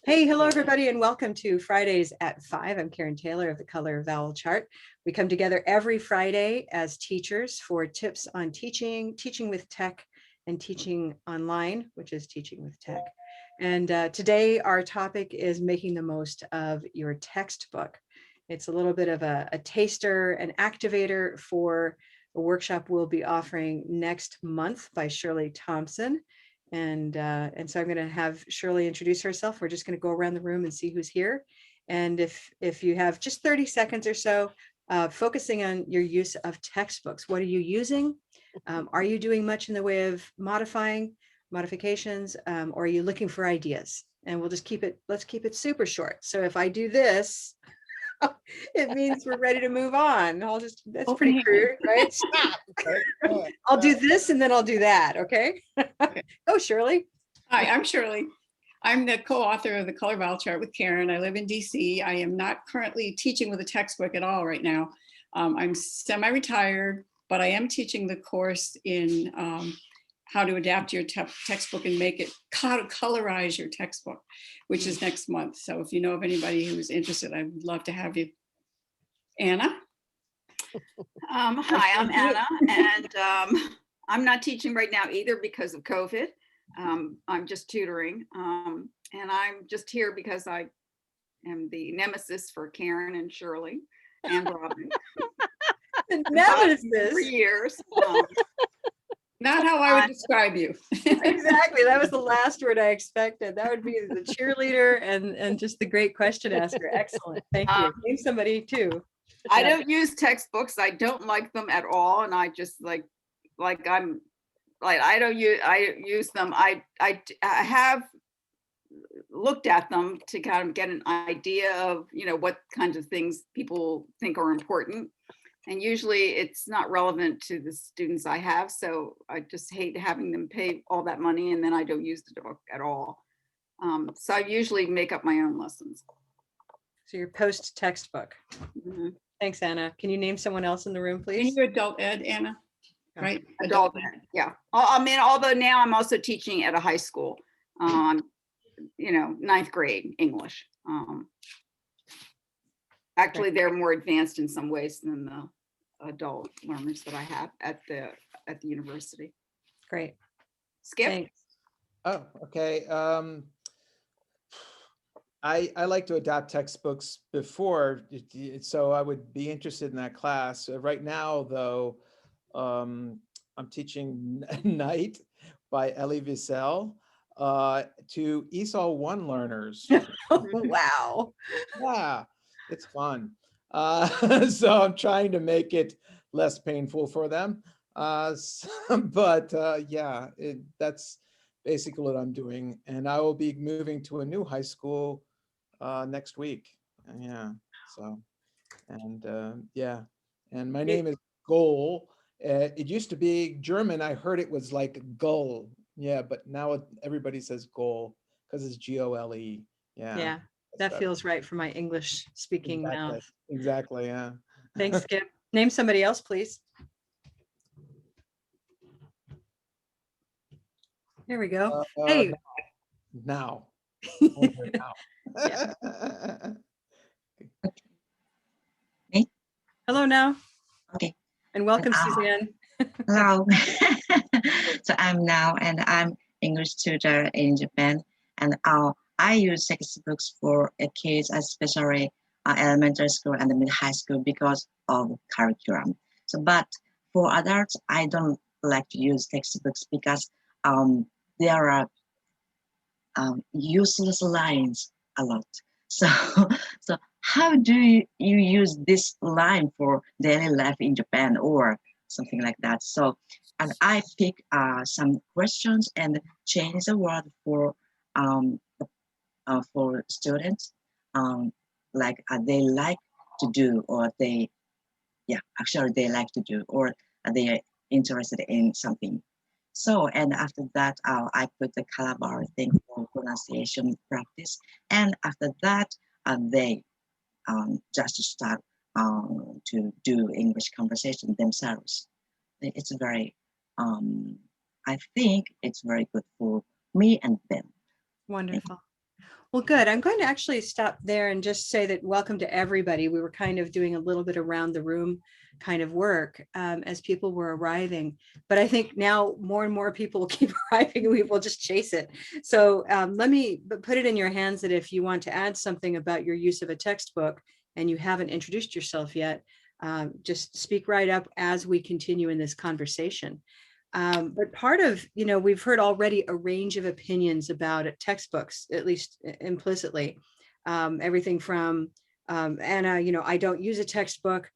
Hey, hello everybody, and welcome to Fridays at 5. I'm Karen Taylor of the Color Vowel Chart. We come together every Friday as teachers for tips on teaching, teaching with tech, and teaching online, which is teaching with tech. And today our topic is making the most of your textbook. It's a little bit of a taster, an activator for a workshop we'll be offering next month by Shirley Thompson. And so I'm going to have Shirley introduce herself. We're just going to go around the room and see who's here. And if you have just 30 seconds or so, focusing on your use of textbooks. What are you using? Are you doing much in the way of modifications, or are you looking for ideas? And we'll just let's keep it super short. So if I do this, it means we're ready to move on. That's pretty crude, right? Stop. I'll do this and then I'll do that. Okay. Go, Shirley. Hi, I'm Shirley. I'm the co-author of the Color Vowel Chart with Karen. I live in DC. I am not currently teaching with a textbook at all right now. I'm semi-retired, but I am teaching the course in how to adapt your textbook and make it colorize your textbook, which is next month. So if you know of anybody who's interested, I would love to have you. Anna? Hi, I'm Anna, and I'm not teaching right now either because of COVID. I'm just tutoring, and I'm just here because I am the nemesis for Karen and Shirley and Robin. Nemesis? For years. Not how I would describe you. Exactly. That was the last word I expected. That would be the cheerleader and just the great question asker. Excellent. Thank you. Name somebody too. I don't use textbooks. I don't like them at all, and I just I use them. I have looked at them to kind of get an idea of what kinds of things people think are important, and usually it's not relevant to the students I have, so I just hate having them pay all that money and then I don't use the book at all. So I usually make up my own lessons. So you're post textbook. Mm-hmm. Thanks, Anna. Can you name someone else in the room, please? And you're adult ed, Anna, right? Adult ed, yeah. I mean, although now I'm also teaching at a high school, ninth grade English. Actually, they're more advanced in some ways than the adult learners that I have at the university. Great. Skip? Thanks. Oh, okay. I like to adapt textbooks before, so I would be interested in that class. Right now, though, I'm teaching Night by Elie Wiesel to ESOL 1 learners. Wow. Yeah, it's fun. So I'm trying to make it less painful for them. But yeah, that's basically what I'm doing. And I will be moving to a new high school next week. Yeah, so, and yeah, and my name is Goal. It used to be German. I heard it was like Gull. Yeah, but now everybody says Goal because it's G-O-L-E. Yeah. Yeah, that feels right for my English speaking mouth. Exactly, yeah. Thanks, Skip. Name somebody else, please. There we go. Hey. Now. Yeah. Me? Hello now. Okay. And welcome, Suzanne. Hello. So I'm Now, and I'm English tutor in Japan. And I use textbooks for kids, especially elementary school and mid-high school, because of curriculum. So, but for adults, I don't like to use textbooks because there are useless lines a lot. So how do you use this line for daily life in Japan or something like that? So, and I pick some questions and change the word for students, like they like to do, or they like to do, or they are interested in something. So, and after that, I put the color bar thing for pronunciation practice. And after that, they just start to do English conversation themselves. It's very, I think it's very good for me and them. Wonderful. Well, good. I'm going to actually stop there and just say that welcome to everybody. We were kind of doing a little bit around the room kind of work as people were arriving. But I think now more and more people will keep arriving and we will just chase it. So let me put it in your hands that if you want to add something about your use of a textbook and you haven't introduced yourself yet, just speak right up as we continue in this conversation. But part of, we've heard already a range of opinions about textbooks, at least implicitly. Everything from Anna, I don't use a textbook,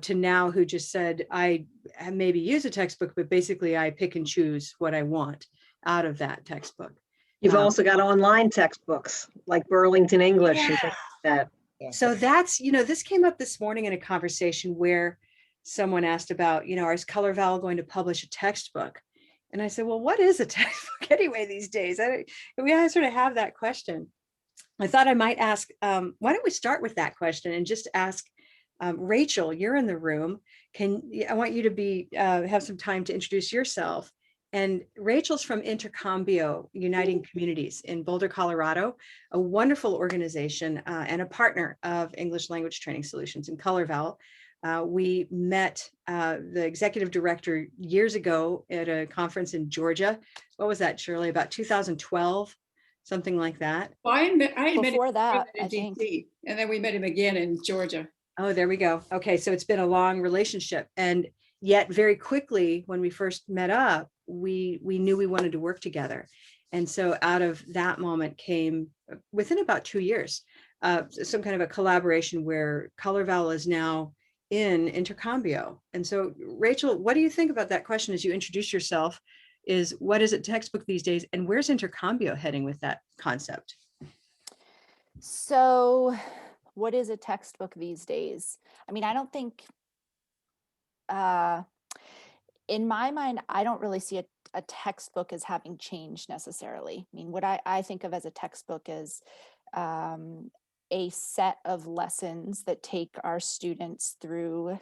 to now who just said, I maybe use a textbook, but basically I pick and choose what I want out of that textbook. You've also got online textbooks like Burlington English and things like that. So that's, this came up this morning in a conversation where someone asked about, is Color Val going to publish a textbook? And I said, well, what is a textbook anyway these days? We sort of have that question. I thought I might ask, why don't we start with that question and just ask Rachel, you're in the room. I want you to have some time to introduce yourself. And Rachel's from Intercambio Uniting Communities in Boulder, Colorado, a wonderful organization and a partner of English Language Training Solutions in Color Val. We met the executive director years ago at a conference in Georgia. What was that, Shirley? About 2012, something like that. Well, I had met Before him that, in I think. DC, and then we met him again in Georgia. Oh, there we go. Okay, so it's been a long relationship, and yet very quickly when we first met up, we knew we wanted to work together. And so out of that moment came, within about 2 years, some kind of a collaboration where Color Val is now in Intercambio. And so, Rachel, what do you think about that question as you introduce yourself? Is what is a textbook these days, and where's Intercambio heading with that concept? So what is a textbook these days? I mean, I don't think, in my mind, I don't really see a textbook as having changed necessarily. I mean, what I think of as a textbook is a set of lessons that take our students through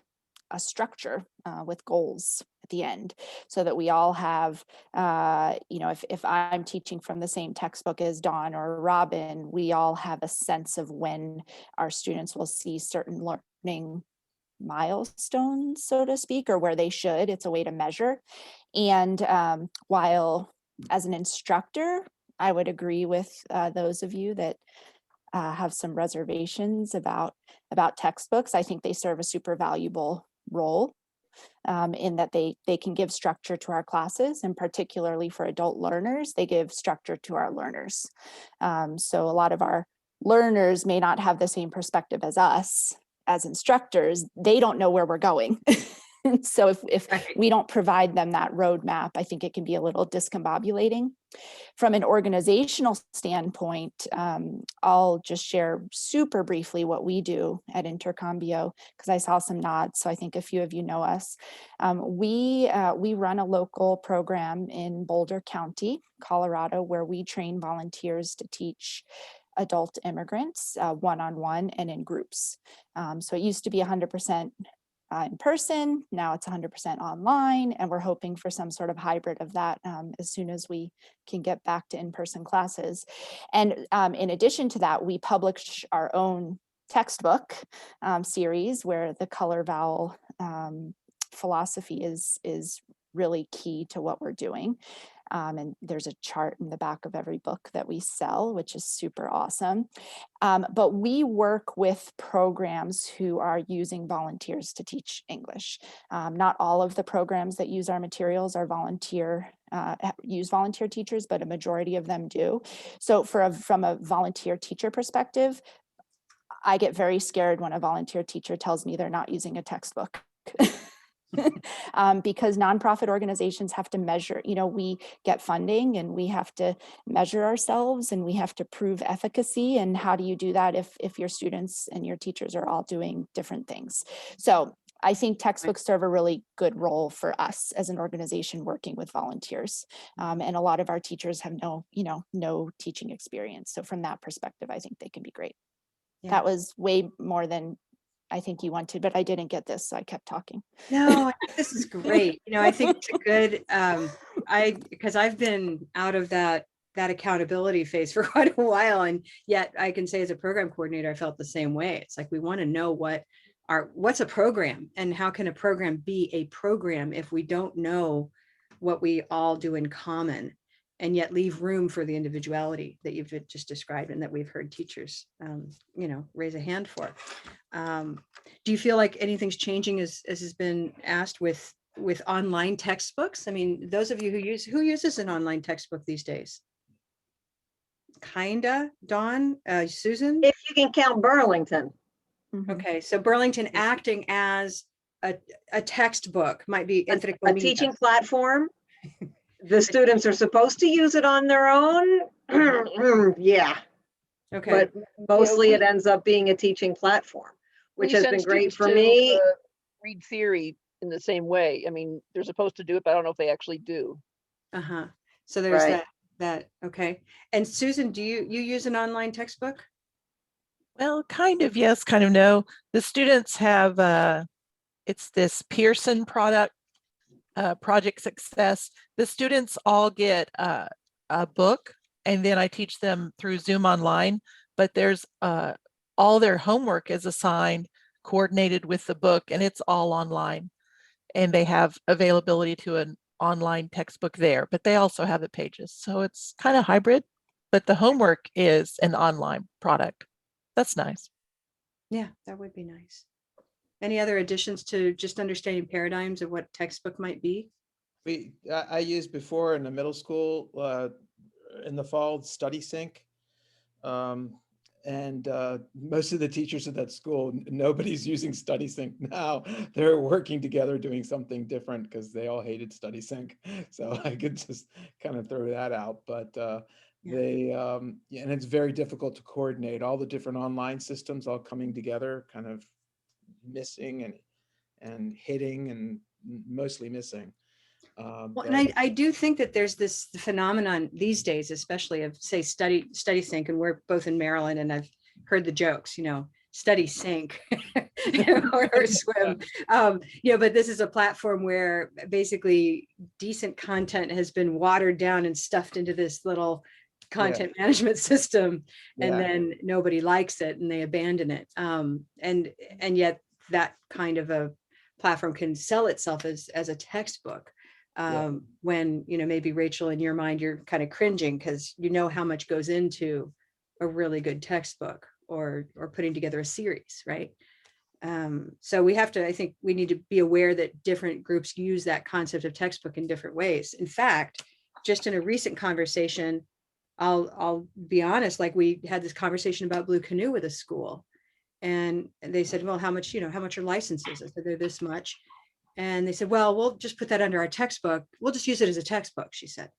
a structure with goals at the end, so that we all have, if I'm teaching from the same textbook as Dawn or Robin, we all have a sense of when our students will see certain learning milestones, so to speak, or where they should. It's a way to measure. And while as an instructor, I would agree with those of you that have some reservations about textbooks. I think they serve a super valuable role in that they can give structure to our classes, and particularly for adult learners, they give structure to our learners. So a lot of our learners may not have the same perspective as us as instructors. They don't know where we're going. So if we don't provide them that roadmap, I think it can be a little discombobulating. From an organizational standpoint, I'll just share super briefly what we do at Intercambio, because I saw some nods, so I think a few of you know us. We run a local program in Boulder County, Colorado, where we train volunteers to teach adult immigrants one-on-one and in groups. So it used to be 100% in person. Now it's 100% online, and we're hoping for some sort of hybrid of that as soon as we can get back to in-person classes. And in addition to that, we publish our own textbook series where the Color Val philosophy is really key to what we're doing. And there's a chart in the back of every book that we sell, which is super awesome. But we work with programs who are using volunteers to teach English. Not all of the programs that use our materials are use volunteer teachers, but a majority of them do. So from a volunteer teacher perspective, I get very scared when a volunteer teacher tells me they're not using a textbook. Because nonprofit organizations have to measure, we get funding and we have to measure ourselves and we have to prove efficacy. And how do you do that if your students and your teachers are all doing different things? So I think textbooks serve a really good role for us as an organization working with volunteers. And a lot of our teachers have no teaching experience. So from that perspective, I think they can be great. Yeah. That was way more than I think you wanted, but I didn't get this, so I kept talking. No, I think this is great. I think it's a good, because I've been out of that that accountability phase for quite a while. And yet I can say as a program coordinator, I felt the same way. It's like, we want to know what's a program, and how can a program be a program if we don't know what we all do in common, and yet leave room for the individuality that you've just described and that we've heard teachers, raise a hand for. Do you feel like anything's changing as has been asked with online textbooks? I mean, those of you who uses an online textbook these days? Kinda, Dawn, Susan? If you can count Burlington. Mhm. Okay, so Burlington acting as a textbook might be entre A comillas. teaching platform. The students are supposed to use it on their own. Yeah, Okay, but mostly we- it ends up being a teaching platform, which We has send been great students for to, me. read theory in the same way. I mean, they're supposed to do it, but I don't know if they actually do. uh-huh. So there's Right. that, okay. And Susan, do you use an online textbook? Well, kind of yes, kind of no. The students have, it's this Pearson product, Project Success. The students all get a book, and then I teach them through Zoom online, but there's all their homework is assigned, coordinated with the book, and it's all online. And they have availability to an online textbook there, but they also have the pages. So it's kind of hybrid, but the homework is an online product. That's nice. Yeah, that would be nice. Any other additions to just understanding paradigms of what textbook might be? I used before in the middle school, in the fall, Study Sync. And most of the teachers at that school, nobody's using Study Sync now. They're working together doing something different because they all hated Study Sync. So I could just kind of throw that out. But and it's very difficult to coordinate all the different online systems all coming together, kind of missing and hitting and mostly missing. Well, and I do think that there's this phenomenon these days, especially of say Study Sync, and we're both in Maryland, and I've heard the jokes, Study Sync or swim. But this is a platform where basically decent content has been watered down and stuffed into this little content management system, and then nobody likes it and they abandon it. And yet that kind of a platform can sell itself as a textbook. When maybe Rachel, in your mind, you're kind of cringing because how much goes into a really good textbook or putting together a series, right? So I think we need to be aware that different groups use that concept of textbook in different ways. In fact, just in a recent conversation, I'll be honest, like we had this conversation about Blue Canoe with a school, and they said, well, how much are licenses? I said, they're this much. And they said, well, we'll just put that under our textbook. We'll just use it as a textbook, she said.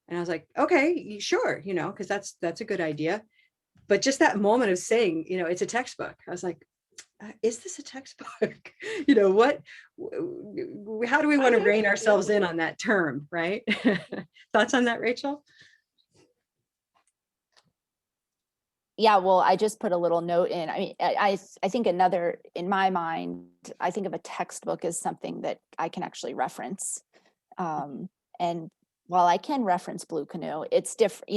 And I was like, okay, sure, because that's a good idea. But just that moment of saying, it's a textbook, I was like, is this a textbook? How do we want to rein ourselves in on that term, right? Thoughts on that, Rachel? Yeah, well, I just put a little note in. I mean, I think another, in my mind, I think of a textbook as something that I can actually reference. And while I can reference Blue Canoe, it's different,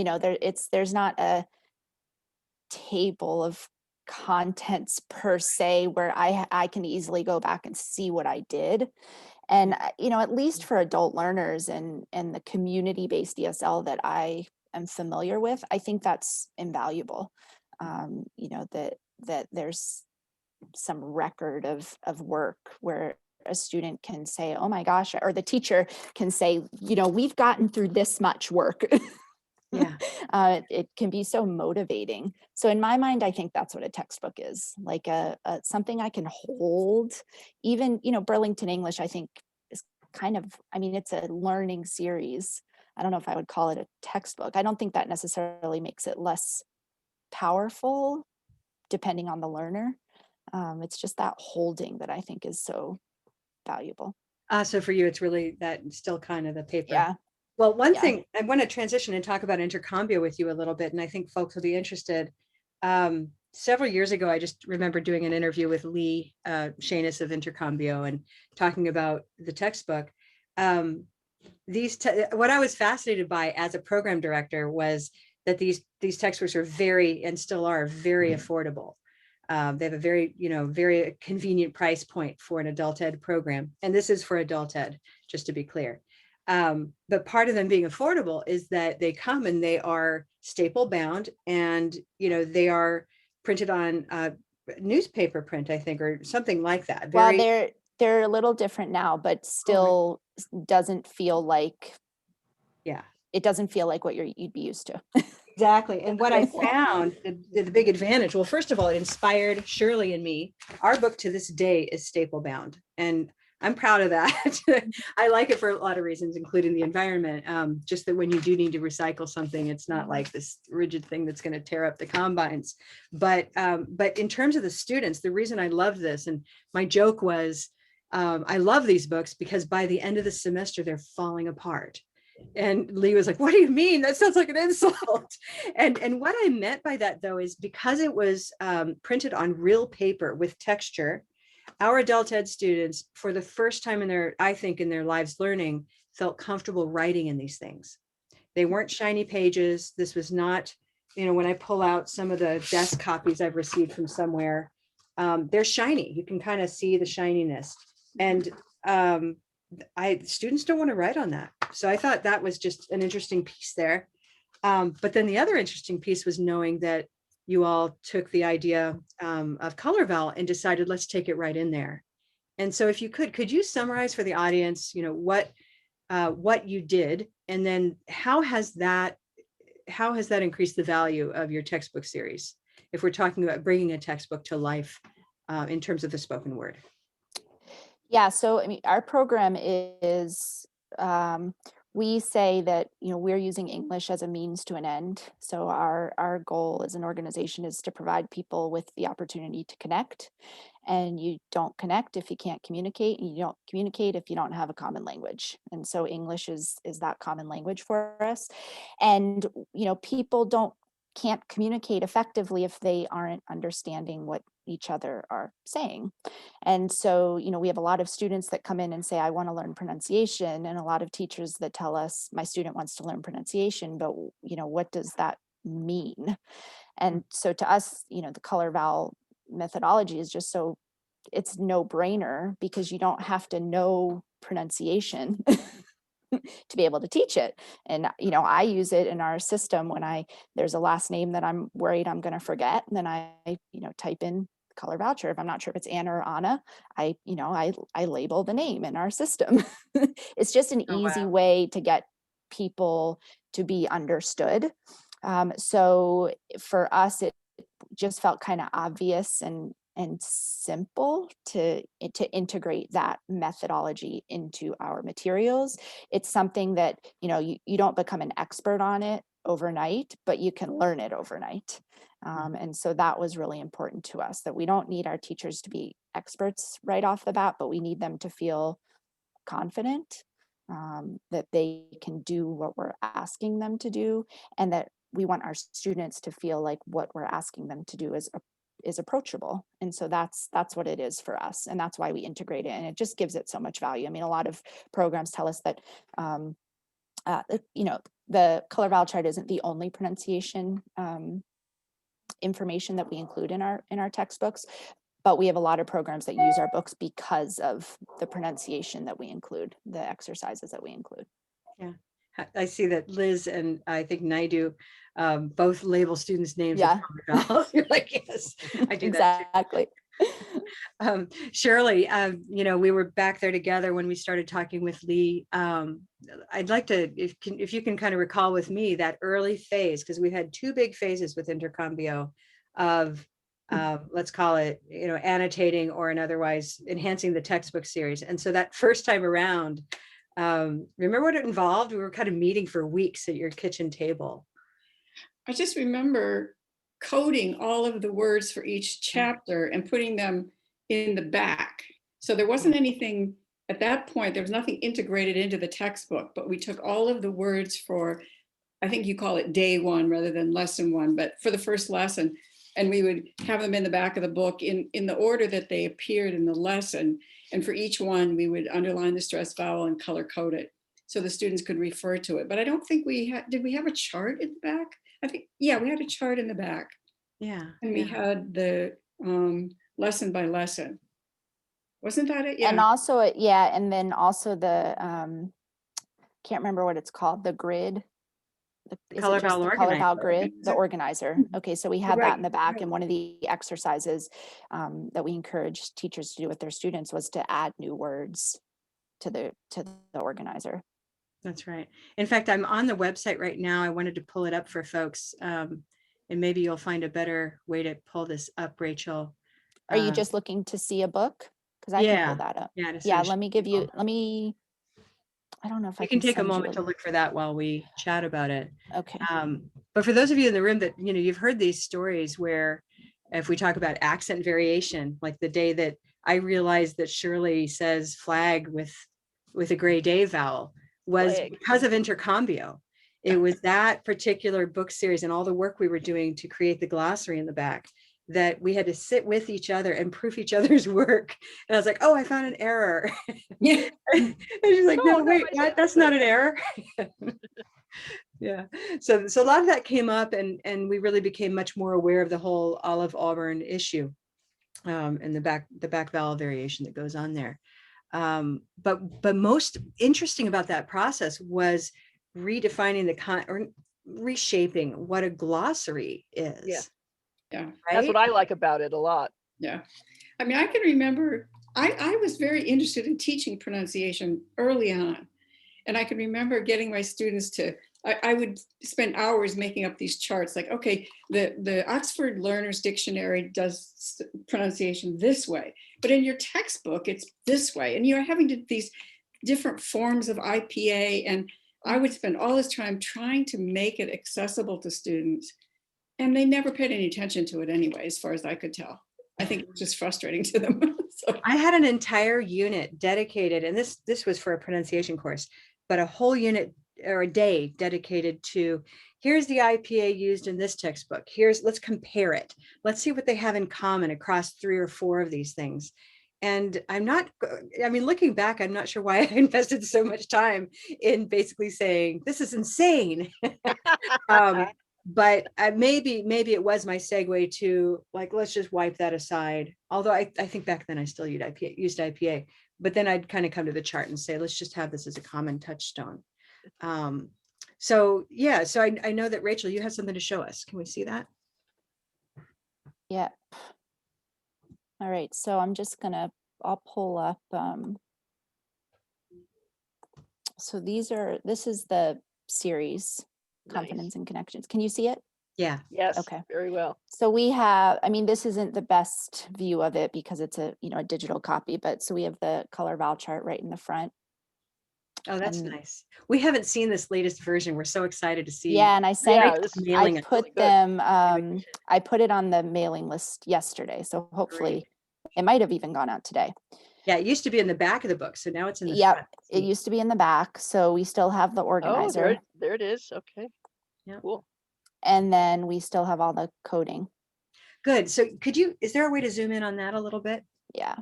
there's not a table of contents per se where I can easily go back and see what I did. And, at least for adult learners and the community-based ESL that I am familiar with, I think that's invaluable. That there's some record of work where a student can say, oh my gosh, or the teacher can say, we've gotten through this much work. Yeah. It can be so motivating. So in my mind, I think that's what a textbook is, like a something I can hold. Even, Burlington English, I think is kind of, it's a learning series. I don't know if I would call it a textbook. I don't think that necessarily makes it less powerful depending on the learner. It's just that holding that I think is so valuable. So for you, it's really that still kind of the paper. Yeah. Well, one thing I want to transition and talk about Intercombio with you a little bit, and I think folks will be interested. Several years ago, I just remember doing an interview with Lee Shanis of Intercombio and talking about the textbook. what I was fascinated by as a program director was that these textbooks are very, and still are, very affordable. They have a very, very convenient price point for an adult ed program. And this is for adult ed, just to be clear. But part of them being affordable is that they come and they are staple bound, and, they are printed on newspaper print, I think, or something like that. Well, they're a little different now, but still doesn't feel like, yeah, it doesn't feel like what you'd be used to. exactly. And what I found, the big advantage, well, first of all, it inspired Shirley and me. Our book to this day is staple bound, and I'm proud of that. I like it for a lot of reasons, including the environment. Just that when you do need to recycle something, it's not like this rigid thing that's going to tear up the combines. But in terms of the students, the reason I love this, and my joke was, I love these books because by the end of the semester, they're falling apart. And Lee was like, what do you mean? That sounds like an insult. And what I meant by that, though, is because it was printed on real paper with texture, our adult ed students, for the first time in their lives learning, felt comfortable writing in these things. They weren't shiny pages. This was not, when I pull out some of the desk copies I've received from somewhere, they're shiny. You can kind of see the shininess. And students don't want to write on that. So I thought that was just an interesting piece there. But then the other interesting piece was knowing that you all took the idea of ColorVal and decided, let's take it right in there. And so if you could you summarize for the audience, what you did, and then how has that increased the value of your textbook series, if we're talking about bringing a textbook to life in terms of the spoken word? Yeah, so I mean, our program is, we say that, we're using English as a means to an end. So our goal as an organization is to provide people with the opportunity to connect. And you don't connect if you can't communicate, and you don't communicate if you don't have a common language. And so English is that common language for us. And, people can't communicate effectively if they aren't understanding what each other are saying. And so, we have a lot of students that come in and say, I want to learn pronunciation, and a lot of teachers that tell us, my student wants to learn pronunciation, but what does that mean? And so to us, the ColorVal methodology is just so, it's no brainer, because you don't have to know pronunciation to be able to teach it. And, I use it in our system when there's a last name that I'm worried I'm going to forget. And then I type in color voucher. If I'm not sure if it's Anna or Anna, I label the name in our system. It's just an easy way to get people to be understood. So for us, it just felt kind of obvious and simple to integrate that methodology into our materials. It's something that, you don't become an expert on it overnight, but you can learn it overnight. And so that was really important to us, that we don't need our teachers to be experts right off the bat, but we need them to feel confident that they can do what we're asking them to do, and that we want our students to feel like what we're asking them to do is approachable. And so that's what it is for us. And that's why we integrate it. And it just gives it so much value. I mean, a lot of programs tell us that, the ColorVal chart isn't the only pronunciation information that we include in our textbooks, but we have a lot of programs that use our books because of the pronunciation that we include, the exercises that we include. Yeah, I see that Liz and I think Naidu both label students' names. Yeah. You're like, yes, I do exactly. that too. Shirley, we were back there together when we started talking with Lee. I'd like to, if you can kind of recall with me that early phase, because we had two big phases with Intercambio of, let's call it, annotating or otherwise enhancing the textbook series. And so that first time around, remember what it involved? We were kind of meeting for weeks at your kitchen table. I just remember coding all of the words for each chapter and putting them in the back. So there wasn't anything at that point, there was nothing integrated into the textbook, but we took all of the words for, I think you call it day one rather than lesson one, but for the first lesson, and we would have them in the back of the book in the order that they appeared in the lesson. And for each one, we would underline the stressed vowel and color code it. so the students could refer to it. But I don't think we had, did we have a chart in the back? I think, yeah, we had a chart in the back. Yeah. And we yeah. had the lesson by lesson. Wasn't that it? And Yeah. also, yeah, and then also the, can't remember what it's called, the grid. Is it Color just Val the Color Val organizer. grid, the organizer? Okay, so we had Right, that in the back, right. and one of the exercises that we encouraged teachers to do with their students was to add new words to the organizer. That's right. In fact, I'm on the website right now. I wanted to pull it up for folks. And maybe you'll find a better way to pull this up, Rachel. Are you Uh, just looking to see a book? Because I can yeah, pull that up. yeah. to sort Yeah, of let me show give you, people. I don't know if I You can take a send you moment to look for that while we chat about it. Okay. But for those of you in the room that, you've heard these stories where if we talk about accent variation, like the day that I realized that Shirley says flag with a gray day vowel was Flag. because of Intercambio. It was that particular book series and all the work we were doing to create the glossary in the back that we had to sit with each other and proof each other's work. And I was like, oh, I found an error. Yeah. And she's like, Oh, no, no, wait, I what? see. That's not an error. Yeah. So a lot of that came up and we really became much more aware of the whole Olive Auburn issue and the back vowel variation that goes on there. But most interesting about that process was redefining or reshaping what a glossary is. Yeah. Yeah. That's what Right? I like about it a lot. Yeah. I mean, I can remember, I was very interested in teaching pronunciation early on. And I can remember getting my students to, I would spend hours making up these charts like, okay, the Oxford Learner's Dictionary does pronunciation this way, but in your textbook, it's this way. And you're having these different forms of IPA. And I would spend all this time trying to make it accessible to students. And they never paid any attention to it anyway, as far as I could tell. I think it was just frustrating to them. So, I had an entire unit dedicated, and this was for a pronunciation course, but a whole unit or a day dedicated to here's the IPA used in this textbook. Let's compare it. Let's see what they have in common across 3 or 4 of these things. And looking back, I'm not sure why I invested so much time in basically saying, this is insane. But maybe it was my segue to like, let's just wipe that aside. Although I think back then I still used IPA, but then I'd kind of come to the chart and say, let's just have this as a common touchstone. So yeah, so I know that Rachel, you have something to show us. Can we see that? Yeah. All right, so I'm just I'll pull up. So this is the series, Nice. Confidence and Connections. Can you see it? Yeah. Yes. Okay. Very well. So we have, this isn't the best view of it because it's a digital copy, but so we have the color vowel chart right in the front. Oh, that's And- nice. We haven't seen this latest version. We're so excited to see. Yeah, and I sent Yeah, it, this is mailing I it. put really good. them, I put it on the mailing list yesterday, so hopefully it might have even gone out today. Yeah, it used to be in the back of the book, so now it's in the Yep, front. it used to be in the back, so we still have the Oh, organizer, there it is. Okay. Yeah. Cool. and then we still have all the coding. Good. So is there a way to zoom in on that a little bit? Yeah,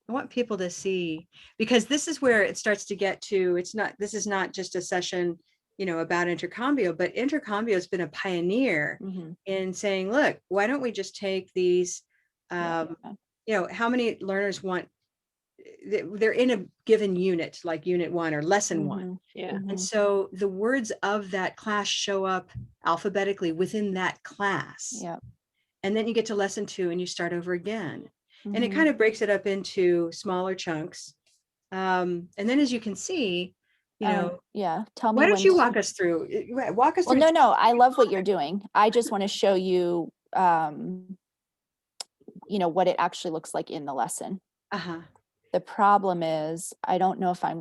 I want people to see, because this is where it starts to get to, this is not just a session, about Intercambio, but Intercambio has been a pioneer mhm, in saying, look, why don't we just take these, yeah, how many learners they're in a given unit, like unit 1 or lesson 1. mhm, Yeah. mhm. And so the words of that class show up alphabetically within that class. Yep. And then you get to lesson 2 and you start over again. And it mhm. kind of breaks it up into smaller chunks. And then as you can see, Yeah, tell me why don't when you to- walk us through? Well, no, I love what you're doing. I just want to show you, what it actually looks like in the lesson. Uh-huh. The problem is, I don't know if I'm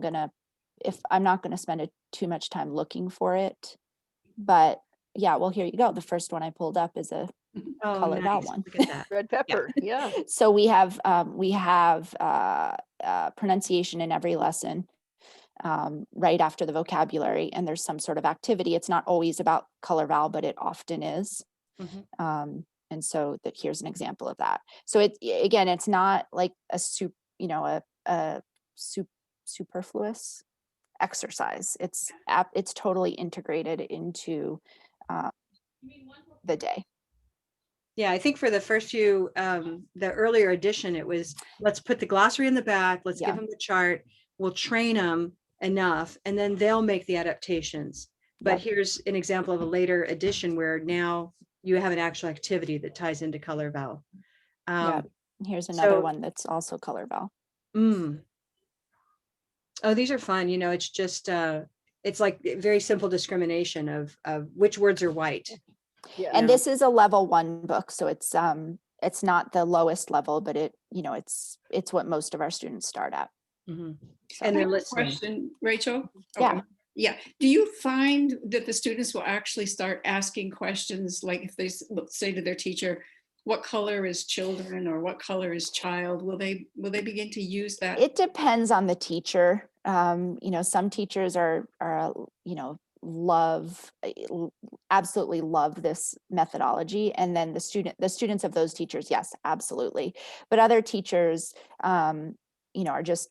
not gonna spend too much time looking for it. But yeah, well, here you go. The first one I pulled up is a Oh, color vowel nice. one. Look at that. Red pepper. Yeah. So we have pronunciation in every lesson right after the vocabulary, and there's some sort of activity. It's not always about color vowel, but it often is. Mhm. And so here's an example of that. So it's not like a superfluous exercise. It's totally integrated into the day. Yeah, I think for the first few, the earlier edition, it was, let's put the glossary in the back, let's give Yeah. them the chart, we'll train them enough, and then they'll make the adaptations. But Yep. here's an example of a later edition where now you have an actual activity that ties into Color Val. Yeah. Here's another so- one that's also Color Val. Oh, these are fun. You know, it's just, it's like very simple discrimination of which words are white. Yeah. And this is a level 1 book, so it's not the lowest level, but it's what most of our students start at. Mhm. So And I they're have a listening. question, Rachel. Yeah. Yeah. Do you find that the students will actually start asking questions, like if they say to their teacher, what color is children or what color is child? Will they begin to use that? It depends on the teacher. Some teachers are absolutely love this methodology, and then the students of those teachers, yes, absolutely. But other teachers, are just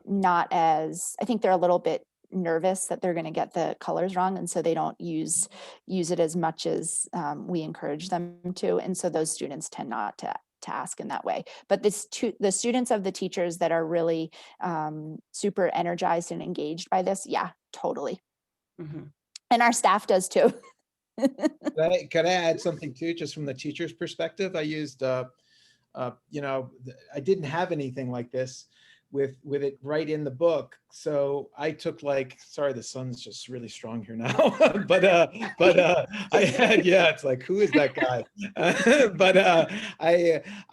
not as, I think they're a little bit nervous that they're going to get the colors wrong, and so they don't use it as much as we encourage them to, and so those students tend not to ask in that way. But the students of the teachers that are really super energized and engaged by this, yeah, totally. Mhm. And our staff does too. Could I add something too, just from the teacher's perspective? I used, I didn't have anything like this with it right in the book. So I took sorry, the sun's just really strong here now, but I had, it's like, who is that guy? But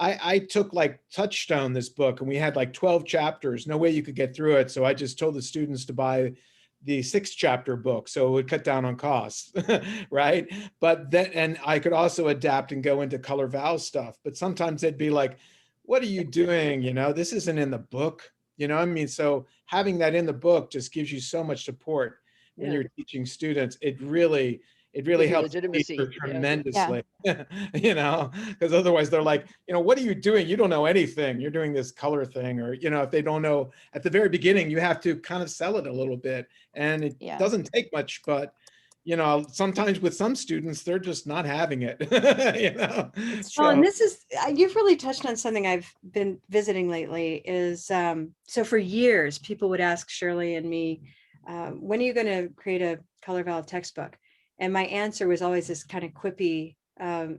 I took Touchstone, this book, and we had 12 chapters, no way you could get through it. So I just told the students to buy the 6-chapter book, so it would cut down on costs, right? But then, and I could also adapt and go into Color Val stuff, but sometimes they'd be like, what are you doing? This isn't in the book. I mean, so having that in the book just gives you so much support when Yeah. you're teaching students. It really Gives you helps the legitimacy, teacher yeah. tremendously, because otherwise they're like, what are you doing? You don't know anything. You're doing this color thing, or, if they don't know at the very beginning, you have to kind of sell it a little bit, and it Yeah. doesn't take much, but sometimes with some students, they're just not having it, It's Well, true. and this is, you've really touched on something I've been visiting lately is, so for years, people would ask Shirley and me, when are you going to create a Color Val textbook? And my answer was always this kind of quippy,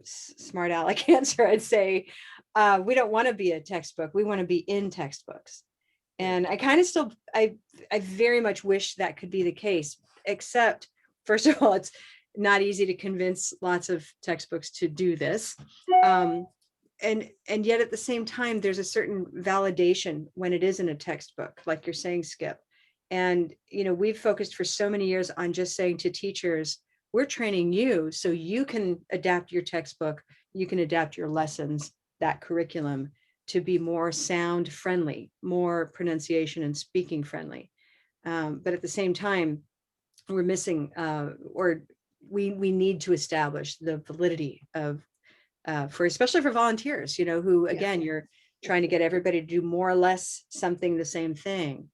smart aleck answer. I'd say, we don't want to be a textbook. We want to be in textbooks. And I kind of still, I very much wish that could be the case, except, first of all, it's not easy to convince lots of textbooks to do this. And yet at the same time, there's a certain validation when it isn't a textbook, like you're saying, Skip. And, we've focused for so many years on just saying to teachers, we're training you so you can adapt your textbook, you can adapt your lessons, that curriculum, to be more sound friendly, more pronunciation and speaking friendly. But at the same time, we're missing, or we need to establish the validity of, especially for volunteers, who, again, you're trying to get everybody to do more or less something the same thing.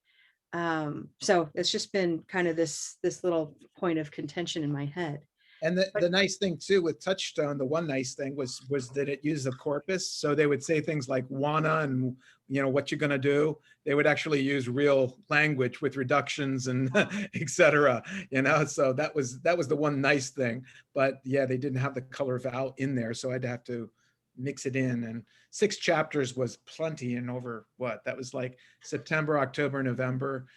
So it's just been kind of this little point of contention in my head. And the nice thing too with Touchstone, the one nice thing was that it used the corpus. So they would say things like wanna and what you're gonna do. They would actually use real language with reductions and et cetera. So that was the one nice thing. But yeah, they didn't have the Color Val in there, so I'd have to mix it in. And 6 chapters was plenty. And over that was September, October, November.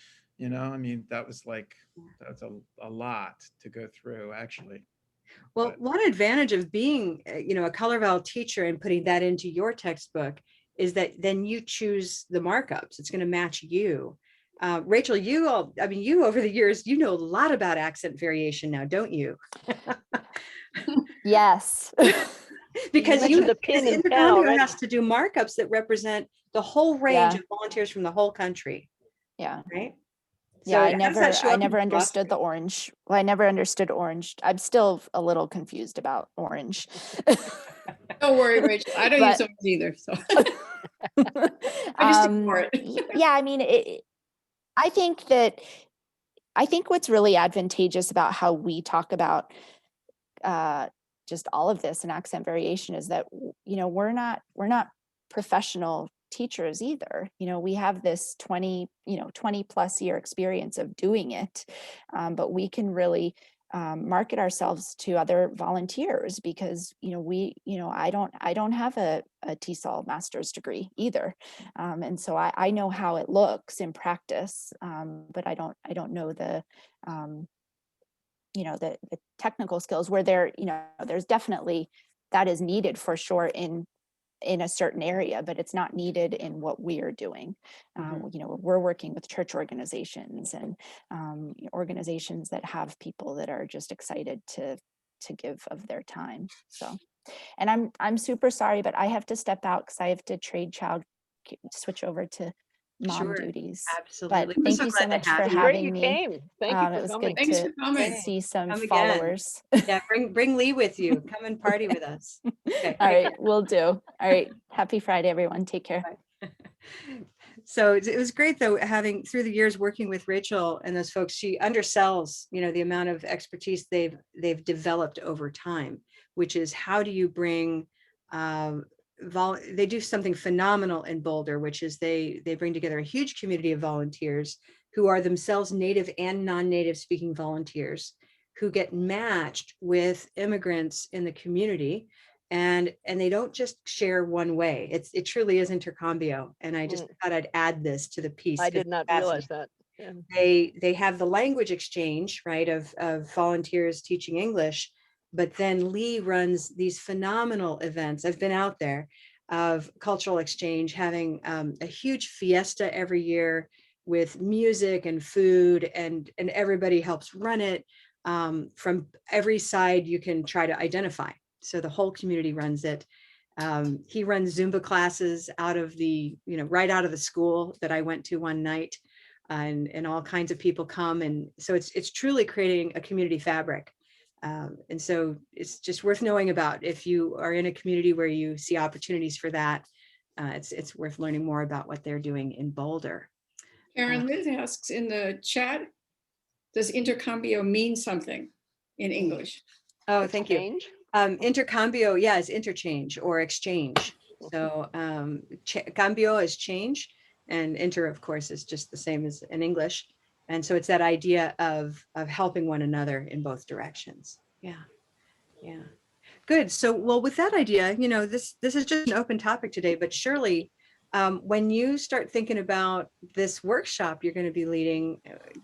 I mean, that's a lot to go through, actually. Well, But- one advantage of being, a Color Val teacher and putting that into your textbook is that then you choose the markups. It's going to match you. Rachel, you over the years, a lot about accent variation now, don't you? Yes. Because mentioned the pin and pen Intercontinental already. has to do markups that represent the whole range Yeah. of volunteers from the whole country, Yeah. right? Yeah, So I how does that show up in never the understood the glossary? orange. Well, I never understood orange. I'm still a little confused about orange. Don't worry, Rachel. I don't use those either. So I just ignore it. Yeah, I mean, I think what's really advantageous about how we talk about just all of this and accent variation is that, you know, we're not professional teachers either. You know, we have this 20 plus year experience of doing it, but we can really market ourselves to other volunteers because, I don't have a TESOL master's degree either. And so I know how it looks in practice, but I don't know the technical skills where there's definitely that is needed for sure in a certain area, but it's not needed in what we are doing. We're working with church organizations and organizations that have people that are just excited to give of their time. So, and I'm super sorry, but I have to step out because I have to switch over to mom Sure, duties. absolutely. But We're thank so you glad so to much have for you. Great having you me. came. Thank you It for was coming. good Thanks to for coming. see some Come again. followers. Yeah, bring Lee with you. Come and party with us. Okay. All right, will do. All right. Happy Friday, everyone. Take care. So it was great though, having through the years working with Rachel and those folks, she undersells, the amount of expertise they've developed over time, which is how do you bring, they do something phenomenal in Boulder, which is they bring together a huge community of volunteers who are themselves native and non-native speaking volunteers who get matched with immigrants in the community. And they don't just share one way. It truly is intercambio. And I just thought I'd add this to the piece. I 'cause did not it's realize fascinating. that. Yeah. They have the language exchange, right, of volunteers teaching English, but then Lee runs these phenomenal events. I've been out there of cultural exchange, having a huge fiesta every year with music and food, and everybody helps run it from every side you can try to identify. So the whole community runs it. He runs Zumba classes out of the, right out of the school that I went to one night, and all kinds of people come. And so it's truly creating a community fabric. And so it's just worth knowing about. If you are in a community where you see opportunities for that, it's worth learning more about what they're doing in Boulder. Karen, Liz asks in the chat, does intercambio mean something in English? Oh, thank you. Exchange? Intercambio, yeah, is interchange or exchange. So cambio is change, and inter, of course, is just the same as in English. And so it's that idea of helping one another in both directions. Yeah, yeah. Good. So, well, with that idea, this is just an open topic today, but surely when you start thinking about this workshop you're going to be leading,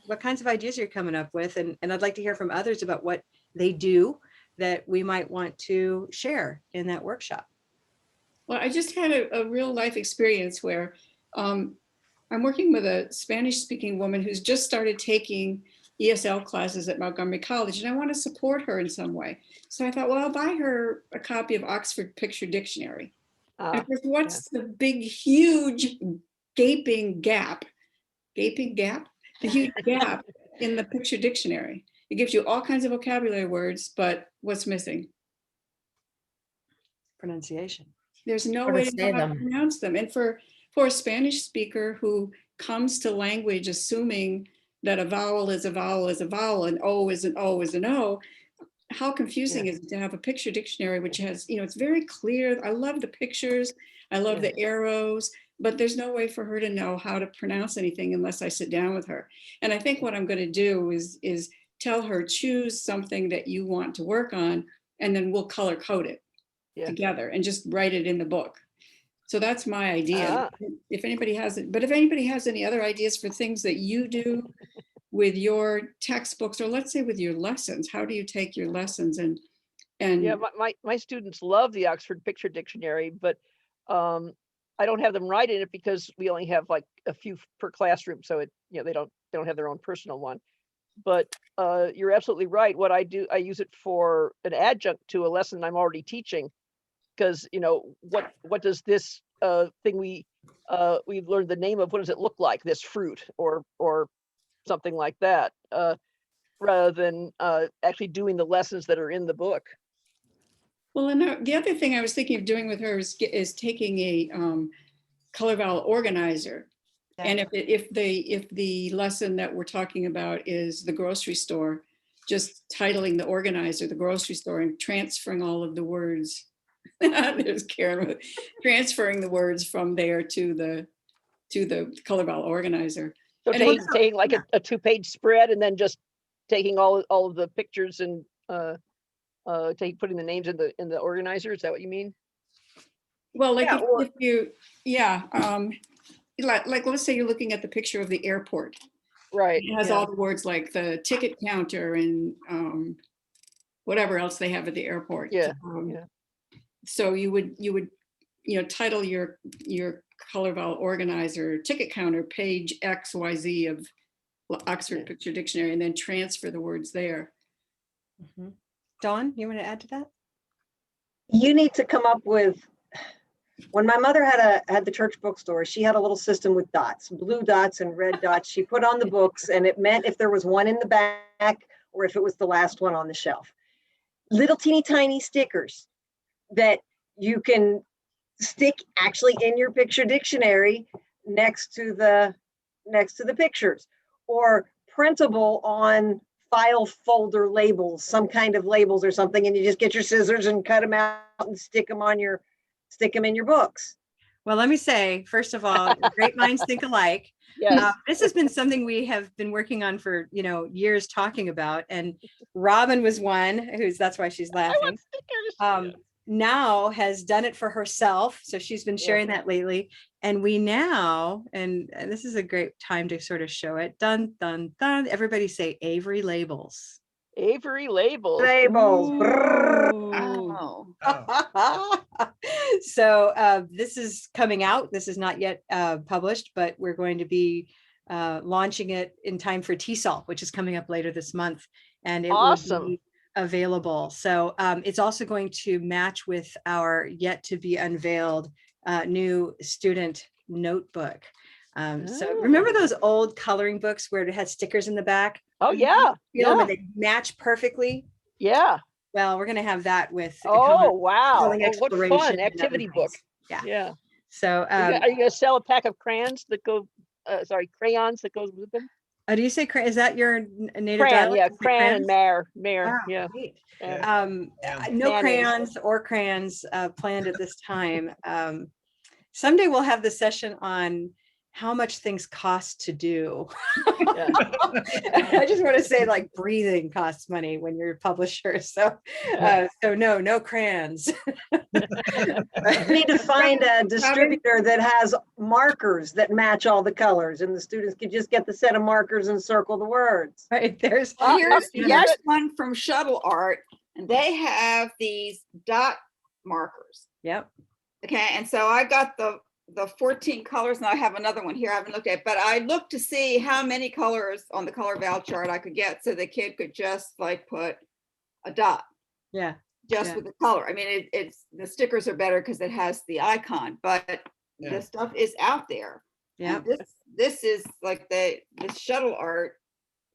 what kinds of ideas you're coming up with? And I'd like to hear from others about what they do that we might want to share in that workshop. Well, I just had a real life experience where I'm working with a Spanish speaking woman who's just started taking ESL classes at Montgomery College, and I want to support her in some way. So I thought, well, I'll buy her a copy of Oxford Picture Dictionary. And what's the big, huge gaping gap? Gaping gap? The huge gap in the picture dictionary. It gives you all kinds of vocabulary words, but what's missing? Pronunciation. There's no Or to way to say know how to them. pronounce them. And for a Spanish speaker who comes to language assuming that a vowel is a vowel is a vowel and O is an O is an O, how confusing is it to have a picture dictionary which has, it's very clear. I love the pictures. I love the arrows, but there's no way for her to know how to pronounce anything unless I sit down with her. And I think what I'm going to do is tell her, choose something that you want to work on, and then we'll color code it together and just write it in the book. So that's my idea. If anybody has it, but if anybody has any other ideas for things that you do with your textbooks, or let's say with your lessons, how do you take your lessons and yeah, my students love the Oxford Picture Dictionary, but I don't have them write in it because we only have like a few per classroom, so they don't have their own personal one. But you're absolutely right. What I do, I use it for an adjunct to a lesson I'm already teaching, because what does this thing we've learned the name of, what does it look like, this fruit or something like that, rather than actually doing the lessons that are in the book. Well, and the other thing I was thinking of doing with her is taking a color vowel organizer And if the lesson that we're talking about is the grocery store, just titling the organizer, the grocery store, and transferring all of the words. There's Karen, transferring the words from there to the Color Ball organizer. So And taking, also- taking like yeah. a 2-page spread and then just taking all of the pictures and putting the names in the organizer. Is that what you mean? Well, like Yeah, or- if you, yeah, like let's say you're looking at the picture of the airport. Right. It has yeah. all the words like the ticket counter and whatever else they have at the airport. Yeah, yeah. So you would title your Color Ball organizer ticket counter page XYZ of Oxford Yeah. Picture Dictionary, and then transfer the words there. Mhm. Dawn, you want to add to that? You need to come up with, when my mother had the church bookstore, she had a little system with dots, blue dots and red dots. She put on the books, and it meant if there was one in the back or if it was the last one on the shelf. Little teeny tiny stickers that you can stick actually in your picture dictionary next to the pictures, or printable on file folder labels, some kind of labels or something, and you just get your scissors and cut them out and stick them in your books. Well, let me say, first of all, great minds think alike. Yes. This has been something we have been working on for, years talking about. And Robin was one that's why she's I laughing. want stickers. Now has done it for herself. So she's been Yeah. sharing that lately. And we now, and this is a great time to sort of show it. Dun, dun, dun. Everybody say Avery labels. Avery labels. Labels. Brrr. Ooh. Oh, So this is coming out. This is not yet published, but we're going to be launching it in time for TESOL, which is coming up later this month. And it will Awesome. be available. So it's also going to match with our yet to be unveiled new student notebook. So remember those old coloring books where it had stickers in the back? Oh yeah. You know, Yeah. and they match perfectly. Yeah. Well, we're going to have that with Oh wow. coloring Oh, what exploration fun and other activity book. things. Yeah. Yeah. So Are you gonna sell a pack of crayons that go? Crayons that goes with them? do you say is that your native Crayon, dialect? yeah, You say crayon and crayons? mare, Wow, yeah. great. Yeah. No Mayonnaise. crayons planned at this time. Someday we'll have the session on how much things cost to do. Yeah. I just want to say, like, breathing costs money when you're a publisher. So, no crayons. You need to find a distributor that has markers that match all the colors, and the students can just get the set of markers and circle the words. Right, there's here's yes. one from Shuttle Art, and they have these dot markers. Yep. Okay, and so I got the 14 colors, and I have another one here I haven't looked at, but I looked to see how many colors on the color val chart I could get so the kid could just like put a dot Yeah. just Yeah. with the color. I mean, it's the stickers are better because it has the icon, but Yeah. the stuff is out there. Yeah. And this is like this Shuttle Art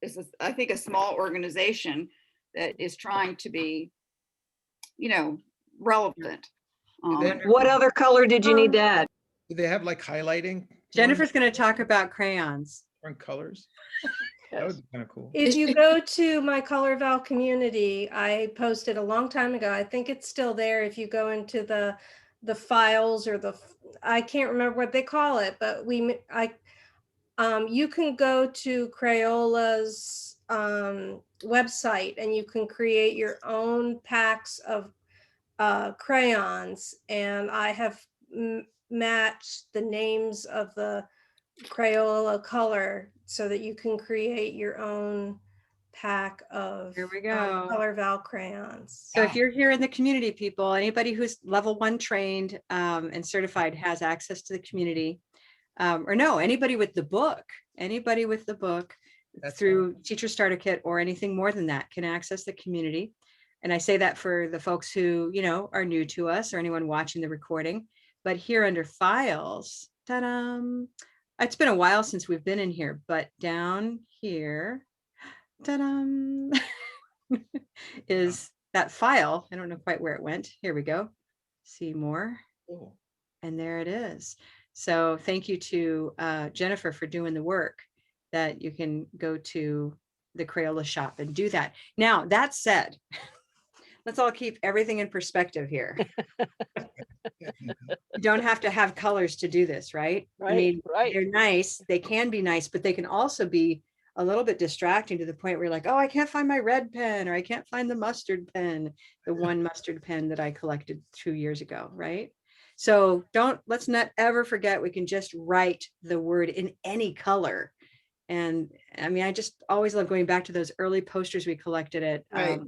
is, I think, a small organization that is trying to be, relevant. What other color did you need to add? Do they have like highlighting? Jennifer's going to talk about crayons. Different colors? That would be kind of cool. If you go to my Color Val community, I posted a long time ago. I think it's still there. If you go into the files or I can't remember what they call it, but you can go to Crayola's website and you can create your own packs of crayons. And I have matched the names of the Crayola color so that you can create your own pack of Here we go. Color Val crayons. So if you're here in the community, people, anybody who's level 1 trained and certified has access to the community. Anybody with the book, That's through Teacher Starter Kit or anything more than that can access the community. And I say that for the folks who, are new to us or anyone watching the recording. But here under files, ta-da, it's been a while since we've been in here, but down here, ta-da, is that file. I don't know quite where it went. Here we go. See more. Cool. And there it is. So thank you to Jennifer for doing the work, that you can go to the Crayola shop and do that. Now, that said, let's all keep everything in perspective here. You don't have to have colors to do this, right? I Right, mean, right. they're nice, they can be nice, but they can also be a little bit distracting to the point where you're like, oh, I can't find my red pen, or I can't find the mustard pen, the one mustard pen that I collected 2 years ago, right? So let's not ever forget, we can just write the word in any color. And I mean, I just always love going back to those early posters we collected at Right.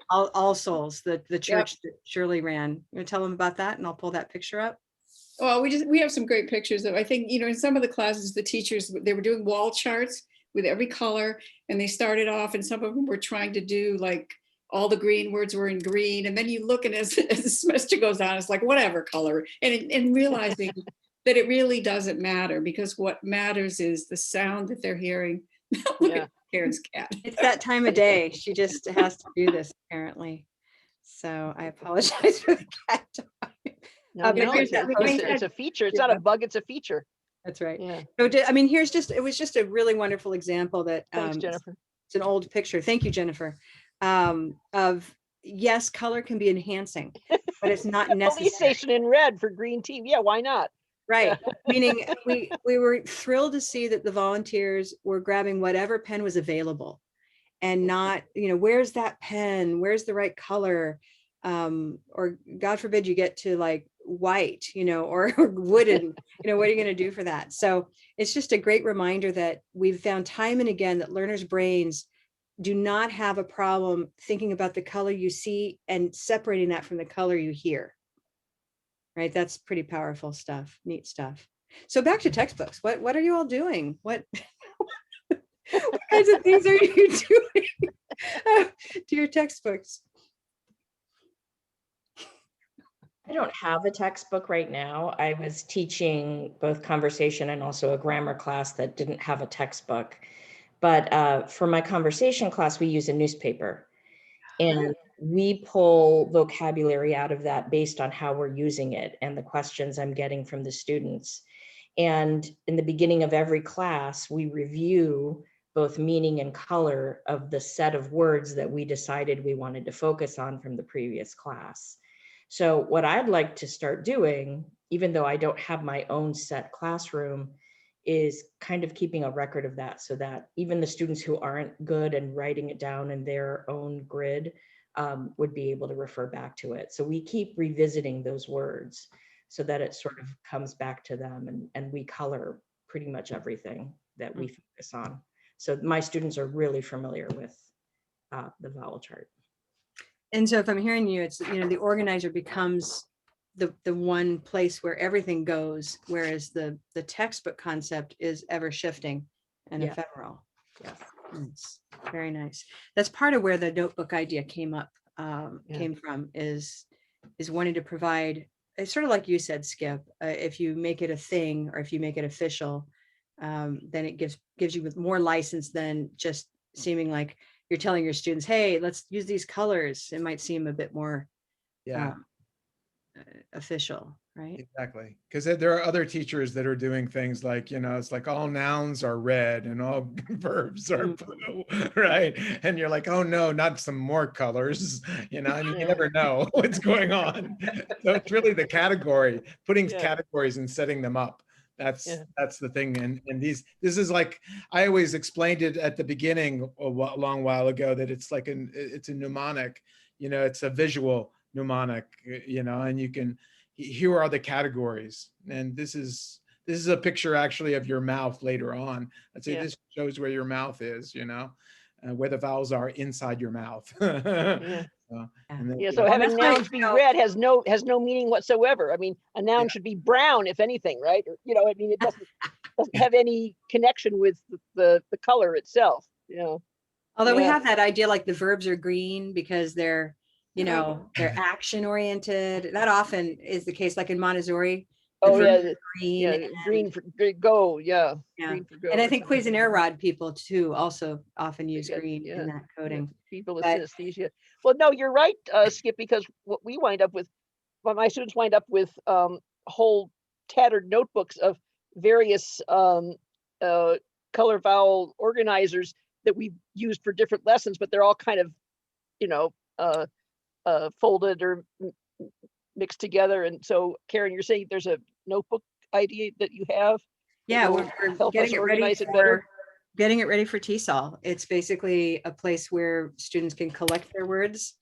All Souls, the church that Shirley ran. You want to tell them about that, and I'll pull that picture up. Well, we have some great pictures of, I think, you know, in some of the classes, the teachers, they were doing wall charts with every color, and they started off, and some of them were trying to do like all the green words were in green. And then you look, and as the semester goes on, it's like whatever color, and realizing that it really doesn't matter, because what matters is the sound that they're hearing. Look Yeah. at Karen's cat. It's that time of day. She just has to do this apparently. So I apologize for the cat. No, but no, here's it's, that it's, poster. it's a feature. It's not a bug, it's a feature. That's right. Yeah. So I mean, it was just a really wonderful example that Thanks, Jennifer. it's an old picture. Thank you, Jennifer. Of yes, color can be enhancing, but it's not Police necessary. station in red for green team. Yeah, why not? Right. Meaning we were thrilled to see that the volunteers were grabbing whatever pen was available, and not, you know, where's that pen? Where's the right color? Or God forbid you get to like white, you know, or wooden, you know, what are you going to do for that? So it's just a great reminder that we've found time and again that learners' brains do not have a problem thinking about the color you see and separating that from the color you hear. Right? That's pretty powerful stuff, neat stuff. So back to textbooks. What are you all doing? What kinds of things are you doing to your textbooks? I don't have a textbook right now. I was teaching both conversation and also a grammar class that didn't have a textbook. But for my conversation class, we use a newspaper. And we pull vocabulary out of that based on how we're using it and the questions I'm getting from the students. And in the beginning of every class, we review both meaning and color of the set of words that we decided we wanted to focus on from the previous class. So what I'd like to start doing, even though I don't have my own set classroom, is kind of keeping a record of that, so that even the students who aren't good and writing it down in their own grid would be able to refer back to it. So we keep revisiting those words so that it sort of comes back to them, and we color pretty much everything that we focus on. So my students are really familiar with the vowel chart. And so if I'm hearing you, it's, you know, the organizer becomes the one place where everything goes, whereas the textbook concept is ever shifting and Yeah. ephemeral. Yes. It's very nice. That's part of where the notebook idea came up, Yeah. came from, is wanting to provide, it's sort of like you said, Skip, if you make it a thing, or if you make it official, then it gives you with more license than just seeming like you're telling your students, hey, let's use these colors. It might seem a bit more Yeah, official, right? exactly. Because there are other teachers that are doing things like, you know, it's like all nouns are red and all verbs are blue, right? And you're like, oh no, not some more colors. You know, I mean, you Yeah. never know what's going on. So it's really the category, putting Yeah. categories and setting them up. That's Yeah. that's the thing. And this is like, I always explained it at the beginning a long while ago, that it's like it's a mnemonic, you know, it's a visual mnemonic, you know, and you can, here are the categories. And this is a picture actually of your mouth later on. I'd say Yeah. this shows where your mouth is, you know, where the vowels are inside your mouth. Yeah. So, and then, Yeah, you so know, having that's why, nouns be you know- red has no meaning whatsoever. I mean, a noun Yeah. should be brown, if anything, right? Or, you know, I mean, it doesn't have any connection with the color itself. You know. Although we Yeah. have that idea, like the verbs are green because they're, you know, they're action oriented. That often is the case, like in Montessori. the Oh yeah, verbs are green. yeah, and- green for go. Yeah. Yeah. Green for go. And I or think something. Cuisinart people too also often use Because, green yeah, in that coding. People with But- synesthesia. Well, no, you're right, Skip, because what we wind up with, well, my students wind up with whole tattered notebooks of various color vowel organizers that we've used for different lessons, but they're all kind of, you know, folded or mixed together. And so, Karen, you're saying there's a notebook idea that you have? Yeah, will we're help us getting it ready organize it better? for getting it ready for TESOL. It's basically a place where students can collect their words